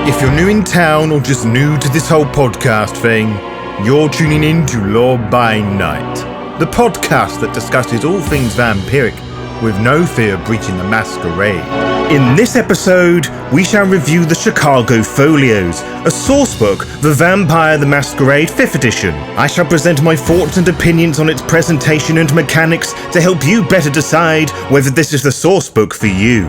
If you're new in town or just new to this whole podcast thing, you're tuning in to Law by Night, the podcast that discusses all things vampiric with no fear of breaching the masquerade. In this episode, we shall review the Chicago Folios, a sourcebook, The Vampire the Masquerade Fifth Edition. I shall present my thoughts and opinions on its presentation and mechanics to help you better decide whether this is the sourcebook for you.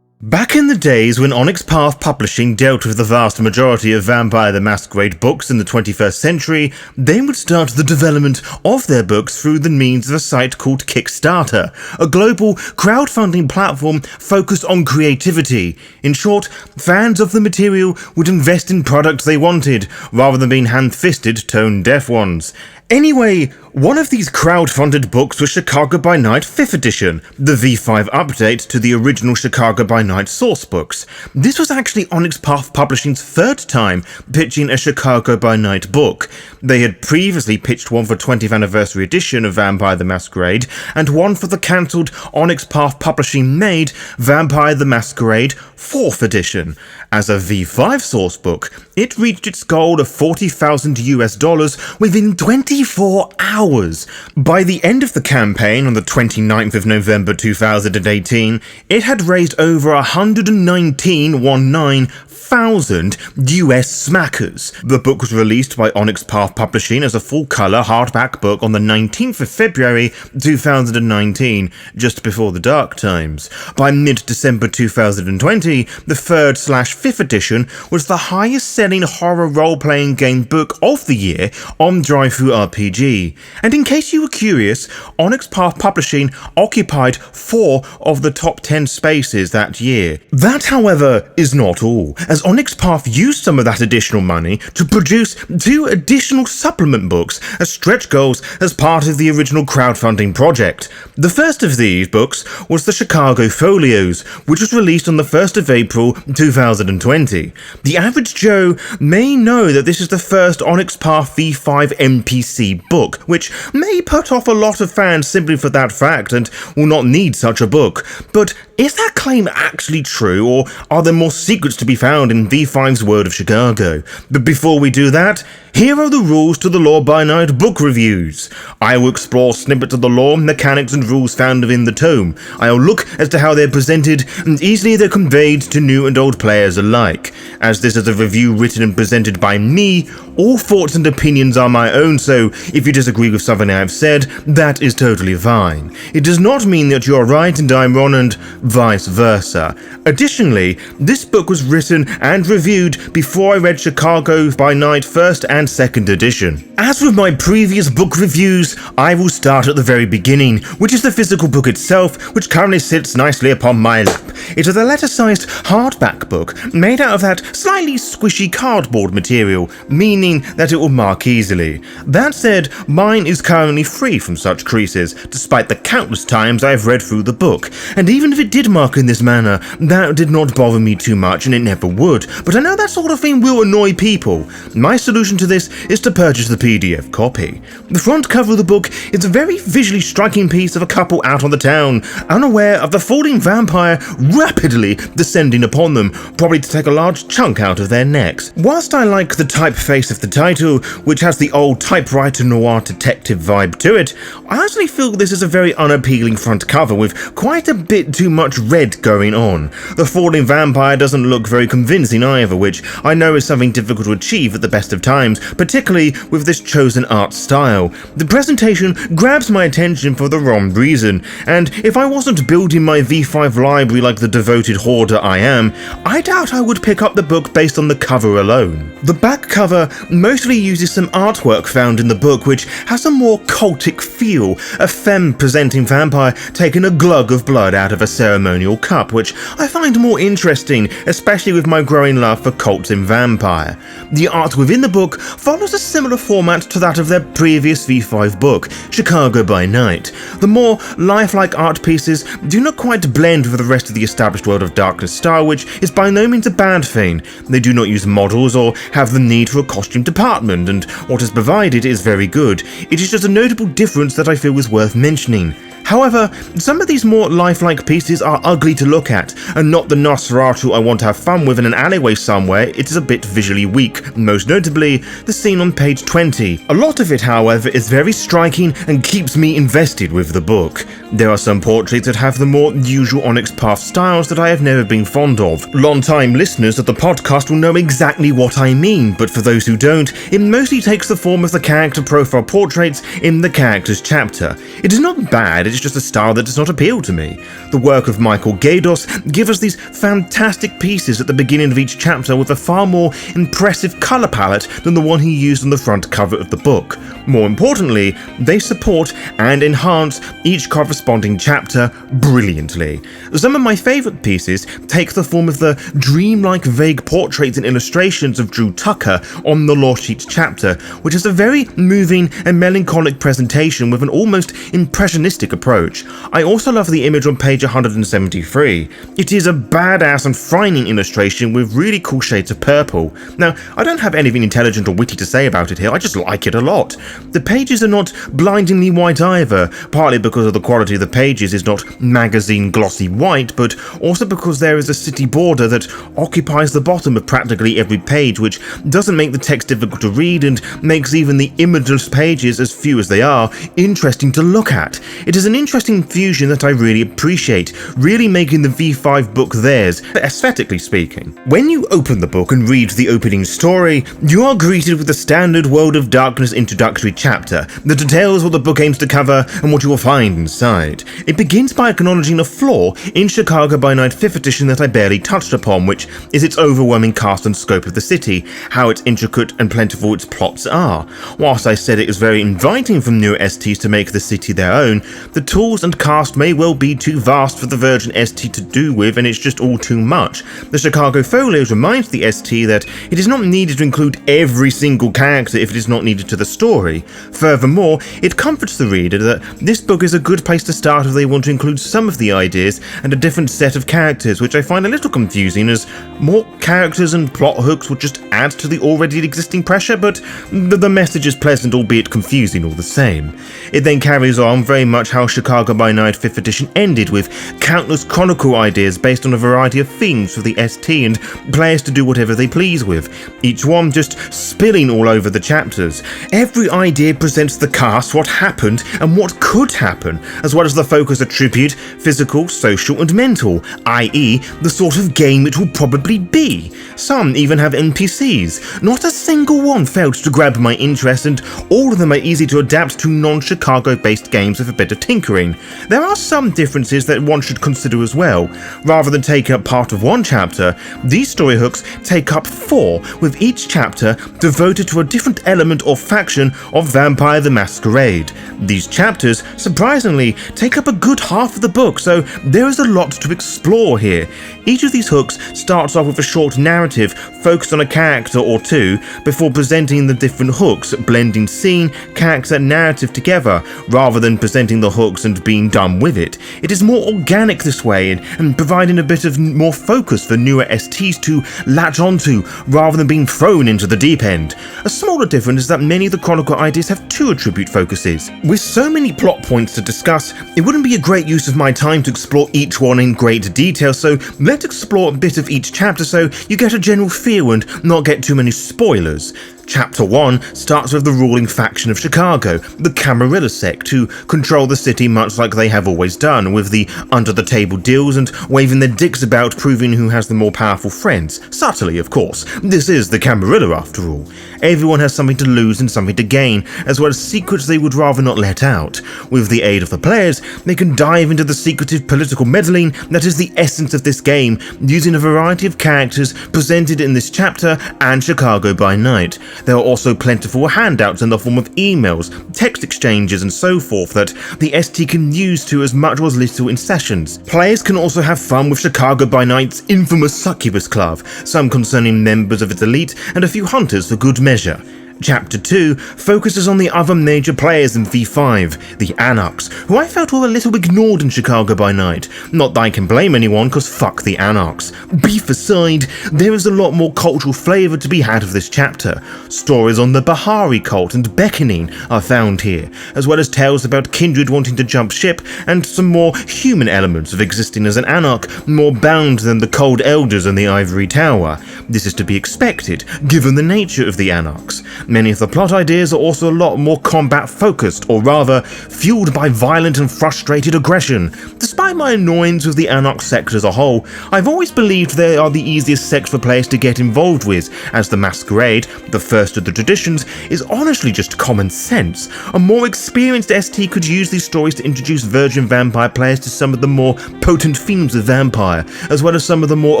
Back in the days when Onyx Path Publishing dealt with the vast majority of Vampire the Masquerade books in the 21st century, they would start the development of their books through the means of a site called Kickstarter, a global crowdfunding platform focused on creativity. In short, fans of the material would invest in products they wanted, rather than being hand-fisted tone-deaf ones. Anyway, one of these crowd-funded books was Chicago by Night 5th Edition, the V5 update to the original Chicago by Night source books. This was actually Onyx Path Publishing's third time pitching a Chicago by Night book. They had previously pitched one for 20th anniversary edition of Vampire the Masquerade, and one for the cancelled Onyx Path Publishing made Vampire the Masquerade 4th Edition. As a V5 source book, it reached its goal of $40,000 within 24 hours. By the end of the campaign, on the 29th of November 2018, it had raised over 119,000 US smackers. The book was released by Onyx Path Publishing as a full-colour hardback book on the 19th of February 2019, just before the dark times. By mid-December 2020, the 3rd/5th edition was the highest-selling horror role-playing game book of the year on DriveThruRPG. And in case you were curious, Onyx Path Publishing occupied 4 of the top 10 spaces that year. That, however, is not all, as Onyx Path used some of that additional money to produce 2 additional supplement books as stretch goals as part of the original crowdfunding project. The first of these books was the Chicago Folios, which was released on the 1st of April 2020. The average Joe may know that this is the first Onyx Path V5 NPC book, which may put off a lot of fans simply for that fact and will not need such a book. But is that claim actually true, or are there more secrets to be found in V5's world of Chicago? But before we do that, here are the rules to the Law by Night book reviews. I will explore snippets of the lore, mechanics and rules found within the tome. I will look as to how they're presented and easily they're conveyed to new and old players alike. As this is a review written and presented by me, all thoughts and opinions are my own, so if you disagree with something I have said, that is totally fine. It does not mean that you're right and I'm wrong and vice versa. Additionally, this book was written and reviewed before I read Chicago by Night 1st and 2nd edition. As with my previous book reviews, I will start at the very beginning, which is the physical book itself, which currently sits nicely upon my lap. It is a letter-sized hardback book made out of that slightly squishy cardboard material, meaning that it will mark easily. That said, mine is currently free from such creases, despite the countless times I have read through the book, and even if it did mark in this manner, that did not bother me too much and it never would, but I know that sort of thing will annoy people. My solution to this is to purchase the PDF copy. The front cover of the book is a very visually striking piece of a couple out on the town, unaware of the falling vampire rapidly descending upon them, probably to take a large chunk out of their necks. Whilst I like the typeface of the title, which has the old typewriter noir detective vibe to it, I actually feel this is a very unappealing front cover with quite a bit too much red going on. The falling vampire doesn't look very convincing either, which I know is something difficult to achieve at the best of times, particularly with this chosen art style. The presentation grabs my attention for the wrong reason, and if I wasn't building my V5 library like the devoted hoarder I am, I doubt I would pick up the book based on the cover alone. The back cover mostly uses some artwork found in the book which has a more cultic feel, a femme presenting vampire taking a glug of blood out of a ceremonial cup, which I find more interesting, especially with my growing love for cults in vampire. The art within the book follows a similar format to that of their previous V5 book, Chicago by Night. The more lifelike art pieces do not quite blend with the rest of the established World of Darkness style, which is by no means a bad thing. They do not use models or have the need for a costume costume department, and what is provided is very good. It is just a notable difference that I feel is worth mentioning. However, some of these more lifelike pieces are ugly to look at, and not the Nosferatu I want to have fun with in an alleyway somewhere. It is a bit visually weak, most notably the scene on page 20. A lot of it, however, is very striking and keeps me invested with the book. There are some portraits that have the more usual Onyx Path styles that I have never been fond of. Long-time listeners of the podcast will know exactly what I mean, but for those who don't, it mostly takes the form of the character profile portraits in the character's chapter. It is not bad, it's just a style that does not appeal to me. The work of Michael Gaydos gives us these fantastic pieces at the beginning of each chapter with a far more impressive colour palette than the one he used on the front cover of the book. More importantly, they support and enhance each corresponding chapter brilliantly. Some of my favourite pieces take the form of the dreamlike vague portraits and illustrations of Drew Tucker on the Lore Sheets chapter, which is a very moving and melancholic presentation with an almost impressionistic approach. I also love the image on page 173. It is a badass and frightening illustration with really cool shades of purple. Now, I don't have anything intelligent or witty to say about it here, I just like it a lot. The pages are not blindingly white either, partly because of the quality of the pages is not magazine glossy white, but also because there is a city border that occupies the bottom of practically every page, which doesn't make the text difficult to read and makes even the imageless pages, as few as they are, interesting to look at. It is an interesting fusion that I really appreciate, really making the V5 book theirs, aesthetically speaking. When you open the book and read the opening story, you are greeted with the standard World of Darkness introductory chapter that details what the book aims to cover and what you will find inside. It begins by acknowledging a flaw in Chicago by Night 5th Edition that I barely touched upon, which is its overwhelming cast and scope of the city, how its intricate and plentiful its plots are. Whilst I said it is very inviting from newer STs to make the city their own, the tools and cast may well be too vast for the Virgin ST to do with, and it's just all too much. The Chicago Folios reminds the ST that it is not needed to include every single character if it is not needed to the story. Furthermore, it comforts the reader that this book is a good place to start if they want to include some of the ideas and a different set of characters, which I find a little confusing as more characters and plot hooks would just add to the already existing pressure, but the message is pleasant, albeit confusing all the same. It then carries on very much how Chicago by Night 5th Edition ended, with countless chronicle ideas based on a variety of themes for the ST and players to do whatever they please with, each one just spilling all over the chapters. Every idea presents the cast what happened and what could happen, as well as the focus attribute, physical, social and mental, i.e. the sort of game it will probably be. Some even have NPCs. Not a single one failed to grab my interest, and all of them are easy to adapt to non-Chicago based games with a bit of tinkering. There are some differences that one should consider as well. Rather than taking up part of one chapter, these story hooks take up 4, with each chapter devoted to a different element or faction of Vampire the Masquerade. These chapters, surprisingly, take up a good half of the book, so there is a lot to explore here. Each of these hooks starts off with a short narrative focused on a character or two before presenting the different hooks, blending scene, character and narrative together, rather than presenting the hooks and being done with it. It is more organic this way and providing a bit of more focus for newer STs to latch onto rather than being thrown into the deep end. A smaller difference is that many of the Chronicle ideas have 2 attribute focuses. With so many plot points to discuss, it wouldn't be a great use of my time to explore each one in great detail, so let's explore a bit of each chapter so you get a general feel and not get too many spoilers. Chapter 1 starts with the ruling faction of Chicago, the Camarilla sect, who control the city much like they have always done, with the under-the-table deals and waving their dicks about proving who has the more powerful friends. Subtly, of course. This is the Camarilla after all. Everyone has something to lose and something to gain, as well as secrets they would rather not let out. With the aid of the players, they can dive into the secretive political meddling that is the essence of this game, using a variety of characters presented in this chapter and Chicago by Night. There are also plentiful handouts in the form of emails, text exchanges and so forth that the ST can use to as much or as little in sessions. Players can also have fun with Chicago by Night's infamous Succubus Club, some concerning members of its elite and a few hunters for good measure. Chapter 2 focuses on the other major players in V5, the Anarchs, who I felt were a little ignored in Chicago by Night. Not that I can blame anyone, cause fuck the Anarchs. Beef aside, there is a lot more cultural flavour to be had of this chapter. Stories on the Bahari cult and beckoning are found here, as well as tales about kindred wanting to jump ship and some more human elements of existing as an Anarch, more bound than the cold elders in the Ivory Tower. This is to be expected, given the nature of the Anarchs. Many of the plot ideas are also a lot more combat-focused, or rather, fueled by violent and frustrated aggression. Despite my annoyance with the Anarch sect as a whole, I've always believed they are the easiest sect for players to get involved with, as the Masquerade, the first of the traditions, is honestly just common sense. A more experienced ST could use these stories to introduce virgin vampire players to some of the more potent themes of vampire, as well as some of the more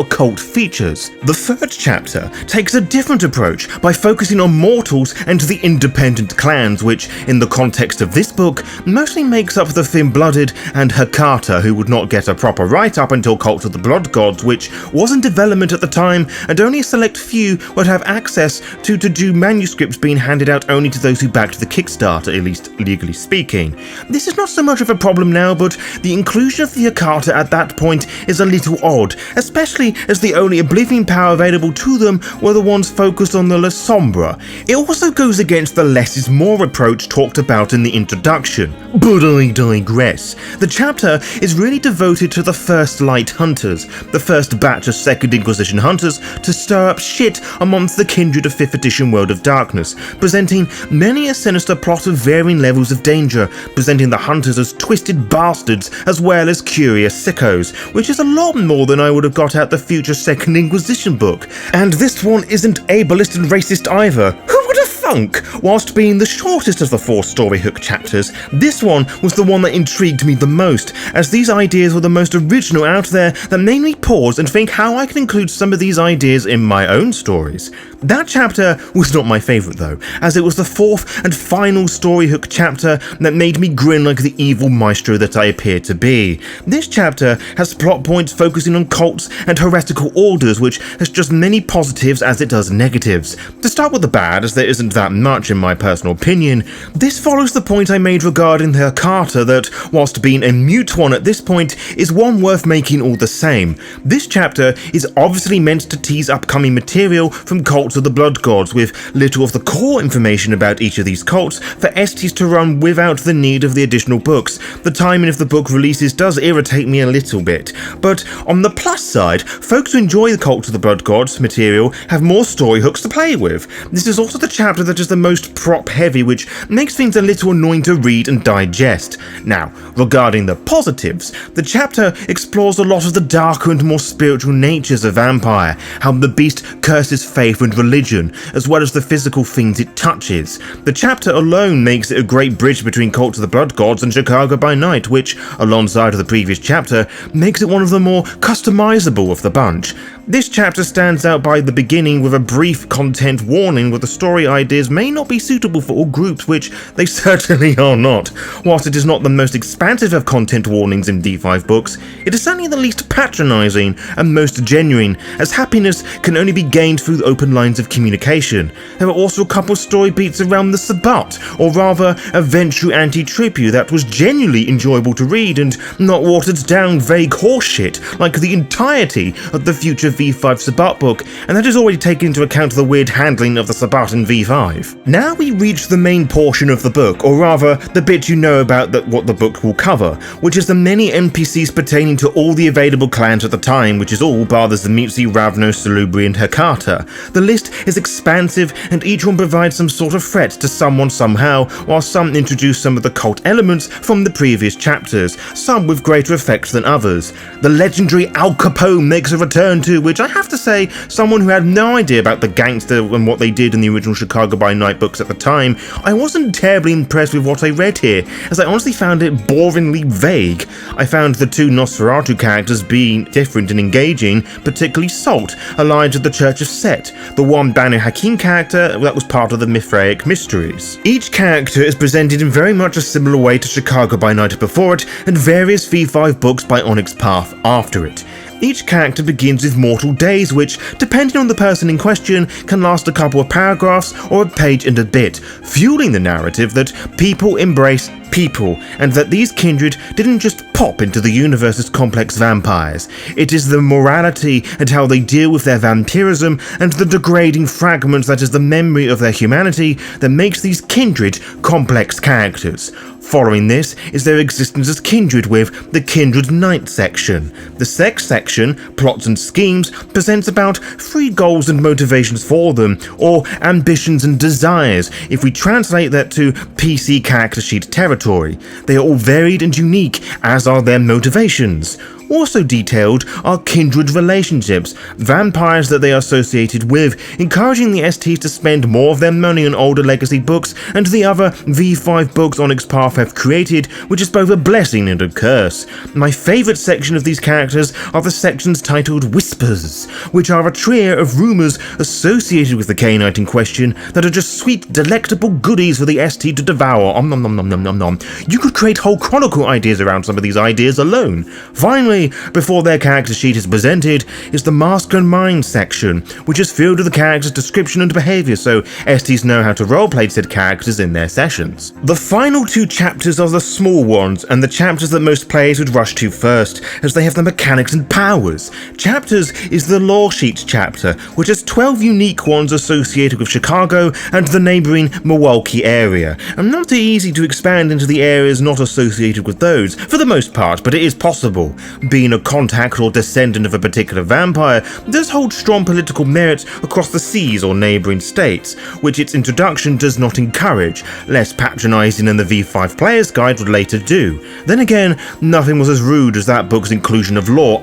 occult features. The third chapter takes a different approach by focusing on mortals and the independent clans, which, in the context of this book, mostly makes up the thin-blooded and Hakata, who would not get a proper write-up until Cult of the Blood Gods, which was in development at the time, and only a select few would have access to do manuscripts being handed out only to those who backed the Kickstarter, at least legally speaking. This is not so much of a problem now, but the inclusion of the Hakata at that point is a little odd, especially as the only Oblivion power available to them were the ones focused on the La Sombra. It also goes against the less is more approach talked about in the introduction. But I digress. The chapter is really devoted to the first Light Hunters, the first batch of Second Inquisition hunters to stir up shit amongst the kindred of 5th edition World of Darkness, presenting many a sinister plot of varying levels of danger, presenting the hunters as twisted bastards as well as curious sickos, which is a lot more than I would have got out the future Second Inquisition book. And this one isn't ableist and racist either. Who would have thunk? Whilst being the shortest of the 4 story hook chapters, this one was the one that intrigued me the most, as these ideas were the most original out there that made me pause and think how I can include some of these ideas in my own stories. That chapter was not my favourite though, as it was the 4th and final story hook chapter that made me grin like the evil maestro that I appear to be. This chapter has plot points focusing on cults and heretical orders, which has just many positives as it does negatives. To start with the bad, as there isn't that much in my personal opinion, this follows the point I made regarding the Hakata that, whilst being a mute one at this point, is one worth making all the same. This chapter is obviously meant to tease upcoming material from Cults of the Blood Gods, with little of the core information about each of these cults for STs to run without the need of the additional books. The timing of the book releases does irritate me a little bit, but on the plus side, folks who enjoy the Cults of the Blood Gods material have more story hooks to play with. This is also the chapter that is the most prop heavy, which makes things a little annoying to read and digest. Now, regarding the positives, the chapter explores a lot of the darker and more spiritual natures of vampire, how the beast curses faith and religion, as well as the physical things it touches. The chapter alone makes it a great bridge between Cult of the Blood Gods and Chicago by Night, which, alongside of the previous chapter, makes it one of the more customizable of the bunch. This chapter stands out by the beginning with a brief content warning where the story ideas may not be suitable for all groups, which they certainly are not. Whilst it is not the most expansive of content warnings in D5 books, it is certainly the least patronising and most genuine, as happiness can only be gained through open lines of communication. There are also a couple story beats around the Sabbat, or rather a Ventru anti-tripu that was genuinely enjoyable to read and not watered down vague horseshit like the entirety of the future V5 Sabbat book, and that is already taken into account the weird handling of the Sabbat in V5. Now we reach the main portion of the book, or rather the bit you know about what the book will cover, which is the many NPCs pertaining to all the available clans at the time, which is all bar the Zemutzi, Ravnos, Salubri and Hakata. The list is expansive and each one provides some sort of threat to someone somehow, while some introduce some of the cult elements from the previous chapters, some with greater effect than others. The legendary Al Capone makes a return too, which I have to say, someone who had no idea about the gangster and what they did in the original Chicago by Night books at the time, I wasn't terribly impressed with what I read here, as I honestly found it boringly vague. I found the 2 Nosferatu characters being different and engaging, particularly Salt, allied to the Church of Set, the one Banu Hakim character that was part of the Mithraic Mysteries. Each character is presented in very much a similar way to Chicago by Night before it, and various V5 books by Onyx Path after it. Each character begins with mortal days which, depending on the person in question, can last a couple of paragraphs or a page and a bit, fueling the narrative that people embrace people, and that these kindred didn't just pop into the universe's complex vampires. It is the morality and how they deal with their vampirism and the degrading fragments that is the memory of their humanity that makes these kindred complex characters. Following this is their existence as kindred with the Kindred Night section. The sex section, plots and schemes, presents about 3 goals and motivations for them, or ambitions and desires, if we translate that to PC character sheet territory. They are all varied and unique, as are their motivations. Also detailed are kindred relationships, vampires that they are associated with, encouraging the STs to spend more of their money on older legacy books and the other V5 books Onyx Path have created, which is both a blessing and a curse. My favourite section of these characters are the sections titled Whispers, which are a trio of rumours associated with the K-Knight in question that are just sweet, delectable goodies for the ST to devour. Om nom nom nom nom nom nom. You could create whole chronicle ideas around some of these ideas alone. Finally, before their character sheet is presented, is the Mask and Mind section, which is filled with the character's description and behaviour, so STs know how to roleplay said characters in their sessions. The final 2 chapters are the small ones, and the chapters that most players would rush to first, as they have the mechanics and powers. Chapters is the Lore Sheets chapter, which has 12 unique ones associated with Chicago and the neighbouring Milwaukee area, and not easy to expand into the areas not associated with those, for the most part, but it is possible. Being a contact or descendant of a particular vampire does hold strong political merit across the seas or neighbouring states, which its introduction does not encourage, less patronising than the V5 Player's Guide would later do. Then again, nothing was as rude as that book's inclusion of lore,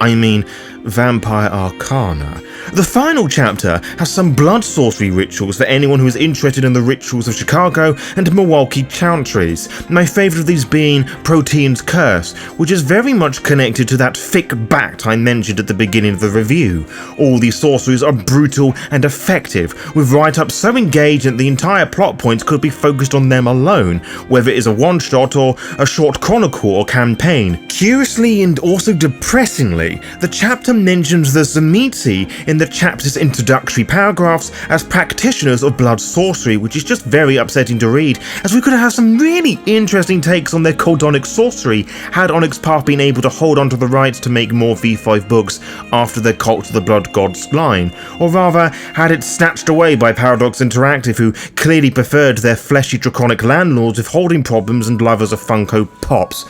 Vampire Arcana. The final chapter has some blood sorcery rituals for anyone who is interested in the rituals of Chicago and Milwaukee chantries, my favourite of these being Protein's Curse, which is very much connected to that thick bat I mentioned at the beginning of the review. All these sorceries are brutal and effective, with write-ups so engaged that the entire plot points could be focused on them alone, whether it is a one-shot or a short chronicle or campaign. Curiously and also depressingly, the chapter mentions the Zamitzi in the chapter's introductory paragraphs as practitioners of blood sorcery, which is just very upsetting to read, as we could have some really interesting takes on their codonic sorcery had Onyx Path been able to hold onto the rights to make more V5 books after their Cult of the Blood Gods line, or rather had it snatched away by Paradox Interactive, who clearly preferred their fleshy draconic landlords with holding problems and lovers of Funko Pops.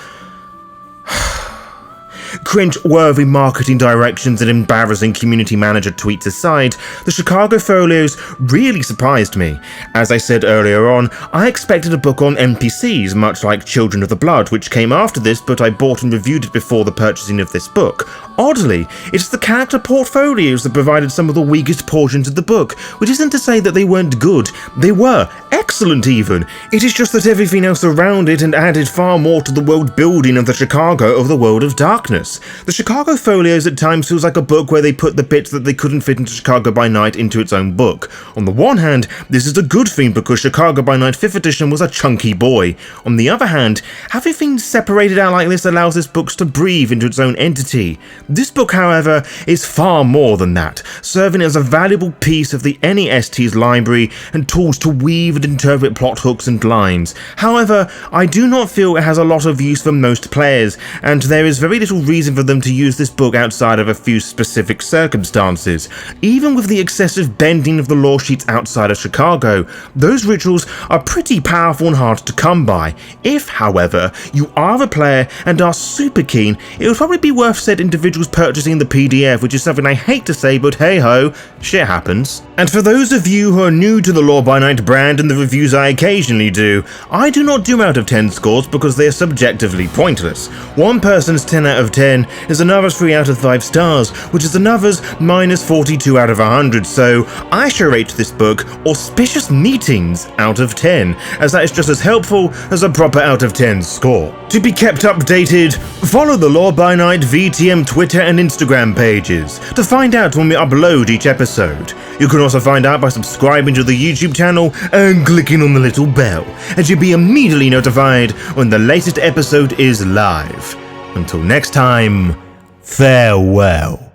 Cringe-worthy marketing directions and embarrassing community manager tweets aside, the Chicago Folios really surprised me. As I said earlier on, I expected a book on NPCs, much like Children of the Blood, which came after this, but I bought and reviewed it before the purchasing of this book. Oddly, it's the character portfolios that provided some of the weakest portions of the book, which isn't to say that they weren't good. They were excellent even. It is just that everything else around it and added far more to the world building of the Chicago of the World of Darkness. The Chicago Folios at times feels like a book where they put the bits that they couldn't fit into Chicago by Night into its own book. On the one hand, this is a good thing because Chicago by Night 5th edition was a chunky boy. On the other hand, having things separated out like this allows this book to breathe into its own entity. This book, however, is far more than that, serving as a valuable piece of the NEST's library and tools to weave and interpret plot hooks and lines. However, I do not feel it has a lot of use for most players, and there is very little reason for them to use this book outside of a few specific circumstances. Even with the excessive bending of the lore sheets outside of Chicago, those rituals are pretty powerful and hard to come by. If, however, you are a player and are super keen, it would probably be worth said individuals purchasing the PDF, which is something I hate to say, but hey ho, shit happens. And for those of you who are new to the Lore by Night brand and the reviews I occasionally do, I do not do out of 10 scores because they are subjectively pointless. One person's 10 out of 10 is another's 3 out of 5 stars, which is another's minus 42 out of 100, so I shall rate this book Auspicious Meetings out of 10, as that is just as helpful as a proper out of 10 score. To be kept updated, follow the Lore by Night VTM Twitter and Instagram pages to find out when we upload each episode. You can also find out by subscribing to the YouTube channel and clicking on the little bell, and you'll be immediately notified when the latest episode is live. Until next time, farewell.